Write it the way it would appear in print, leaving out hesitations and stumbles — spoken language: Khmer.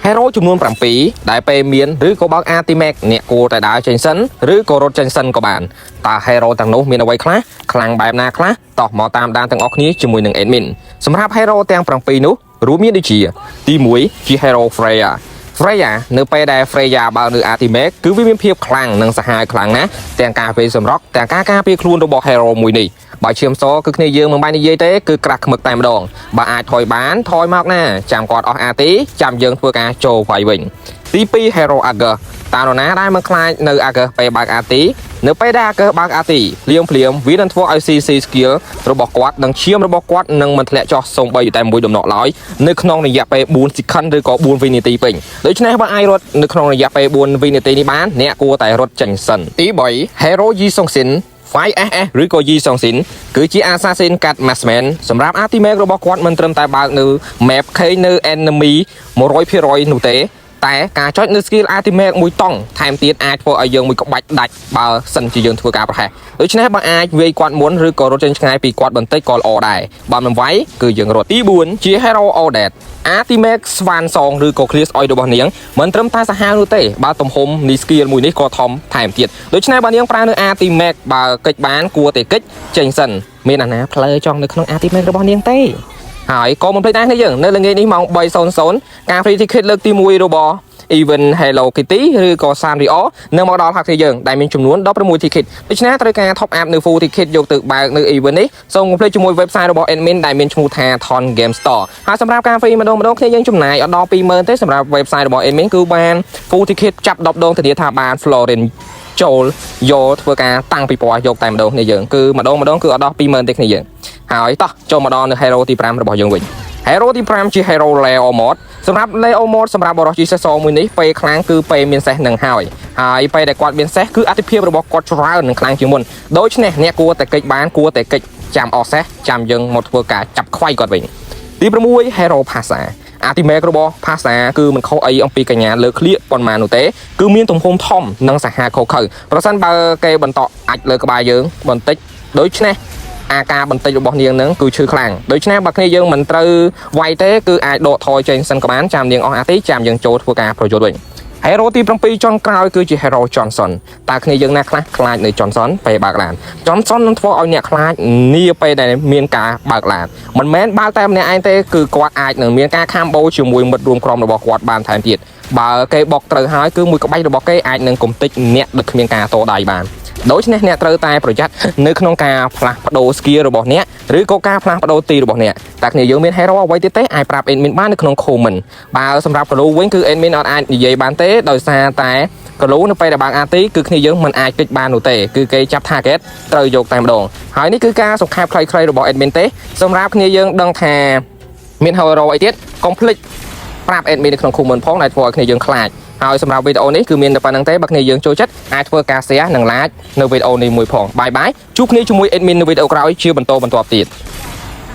hero ចំនួន7ដែលពេលមានឬក៏បើក Artimac អ្នកគួរតែដើរចេញសិនឬក៏រត់ចេញសិនក៏បានតើ hero ទាំងនោះមានអ្វីខ្លះខ្លាំងបែបណាខ្លះតោះមកតាមដានទាំងអស់គ្នាជាមួយនឹង admin សម្រាប់ hero ទាំង7នោះរួមមានដូចជាទី1ជា hero Freya នៅពេលដែល Freya បើនៅ Artimac គឺវាមានភាពខ្លាំងនិងសាហាវខ្លាំងណាស់ទាំងការពេលសម្រក់ទាំងការការពារខ្លួនរបស់ hero មួយនេះបើឈាមសគឺគ្នាយើងមិនបាននិយាយទេគឺក្រាស់ខ្មឹកតែម្ដងបើអាចថយបានថយមកណាចាំគាត់អស់អាទីចាំយើងធ្វើការចូលវាយវិញទី2 hero Argus តើនរណាដែលមិនខ្លាចនៅ Argus ពេលបើកអាទីនៅពេលដែល Argus បើកអាទីភ្លាមវានឹងធ្វើឲ្យ CC skill របស់គាត់និងឈាមរបស់គាត់នឹងមិនធ្លាក់ចុះសូម្បីតែមួយដំណក់ឡើយនៅក្នុងរយៈពេល4 second ឬក៏4វិនាទីពេញដូច្នេះបើអាចរត់នៅក្នុងរយៈពេល4វិនាទីនេះបានអ្នកគួរតែរត់ចេញសិនទី3 hero Yi Songsin 5SS ឬក៏ Yi Songsin គឺជា Assassin Cat Marksman សម្រាប់ Artimac របស់គាត់មិនត្រឹមតែបើកនៅ map ឃើញនៅ enemy 100% នោះទេតែការចុចនៅ skill Artimac មួយតង់ថែមទៀតអាចធ្វើឲ្យយើងមួយក្បាច់ដាច់បើសិនជាយើងធ្វើការប្រហែសដូច្នេះបើអាចវាយគាត់មុនឬក៏រត់ចេញឆ្ងាយពីគាត់បន្តិចក៏ល្អដែរបើមិនវាយគឺយើងរត់ទី4ជា Hero Odette Artimac ស្វានសងឬក៏ clear ស្អុយរបស់នាងមិនត្រឹមតែសាហាវនោះទេបើទំហំនៃ skill មួយនេះក៏ធំថែមទៀតដូច្នេះបើនាងប្រើនៅ Artimac បើកិច្ចបានគួរតែកិច្ចចេញសិនមានអាណាផ្លើចង់នៅក្នុង Artimac របស់នាងទេហើយក៏មិនភ្លេចដែរនេះយើងនៅល្ងាចនេះម៉ោង 3:00 ការ free ticket លើកទី1របស់ event Hello Kitty ឬក៏ Sanrio នឹងមកដល់ហើយគ្នាយើងដែលមានចំនួន16 ticket ដូច្នេះត្រូវការ top up នៅ full ticket យកទៅបើកនៅ event នេះសូមកុំភ្លេចជាមួយ website របស់ admin ដែលមានឈ្មោះថា Thon Game Store ហើយសម្រាប់ការ free ម្ដងគ្នាយើងចំណាយអត់ដល់ 20000 ទេសម្រាប់ website របស់ admin គឺបាន full ticket ចាប់10ដងធានាថាបាន Florin ចូលយកធ្វើការតាំងពីពណ៌យកតែម្ដងគ្នាយើងគឺម្ដងគឺអត់ដល់20000ទេគ្នាយើងហើយតោះចូលមកដល់នៅ hero ទី5របស់យើងវិញ hero ទី5ជា hero Leo Mod សម្រាប់ Leo Mod សម្រាប់បរិសុទ្ធជីសេសមួយនេះពេលខ្លាំងគឺពេលមានសេះនឹងហើយពេលដែលគាត់មានសេះគឺអតិភិបរបស់គាត់ច្រើននិងខ្លាំងជាងមុនដូច្នេះអ្នកគួរតែកិច្ចបានគួរតែកិច្ចចាំអស់សេះចាំយើងមកធ្វើការចាប់ខ្វាយគាត់វិញទី6 hero Pasha Artimac របស់ Pasha គឺមិនខុសអីអំពីកញ្ញាលើក្លៀកប៉ុន្មាននោះទេគឺមានទំហំធំនិងសាហាវខុសខើប្រសិនបើគេបន្តអាចលើក្បាលយើងបន្តិចដូច្នេះអាការបន្តិចរបស់នាងនឹងគឺឈឺខ្លាំងដូច្នេះបើគ្នាយើងមិនត្រូវវាយទេគឺអាចដកថយចេញសិនក៏បានចាំនាងអស់អាទីចាំយើងចូលធ្វើការប្រយុទ្ធវិញ Hero ទី7ចុងក្រោយគឺជា Hero Johnson តើគ្នាយើងណាខ្លះខ្លាចនៅ Johnson ពេលបើកឡាន Johnson នឹងធ្វើឲ្យអ្នកខ្លាចនាពេលដែលមានការបើកឡានមិនមែនបើកតែម្នាក់ឯងទេគឺគាត់អាចនឹងមានការខាំបោជាមួយមិត្តរួមក្រុមរបស់គាត់បានថែមទៀតបើគេបុកត្រូវហើយគឺមួយក្បាច់របស់គេអាចនឹងគំតិចអ្នកដែលគ្មានការតដៃបានដូច្នេះអ្នកត្រូវតែប្រយ័ត្ននៅក្នុងការផ្លាស់ប្ដូរ skill របស់អ្នកឬក៏ការផ្លាស់ប្ដូរទីរបស់អ្នកតែគ្នាយើងមាន hero អ្វីទៀតទេអាចប្រាប់ admin បាននៅក្នុង comment បើសម្រាប់ Kalo វិញគឺ admin អត់អាចនិយាយបានទេដោយសារតែ Kalo នៅពេលដែលបើក AT គឺគ្នាយើងមិនអាចពេចបាននោះទេគឺគេចាប់ target ត្រូវយកតែម្ដងហើយនេះគឺការសង្ខេបខ្លីៗរបស់ admin ទេសម្រាប់គ្នាយើងដឹងថាមាន hero អីទៀតកុំភ្លេចប្រាប់ admin នៅក្នុង comment ផងដែលធ្វើឲ្យគ្នាយើងខ្លាចហើយសម្រាប់វីដេអូនេះគឺមានតែប៉ុណ្្នឹងទេបើគ្នាយើងចូលចិត្តអាចធ្វើការ share និង like នៅវីដេអូនេះមួយផងបាយបាយជួបគ្នាជាមួយ admin នៅវីដេអូក្រោយជាបន្តទៀត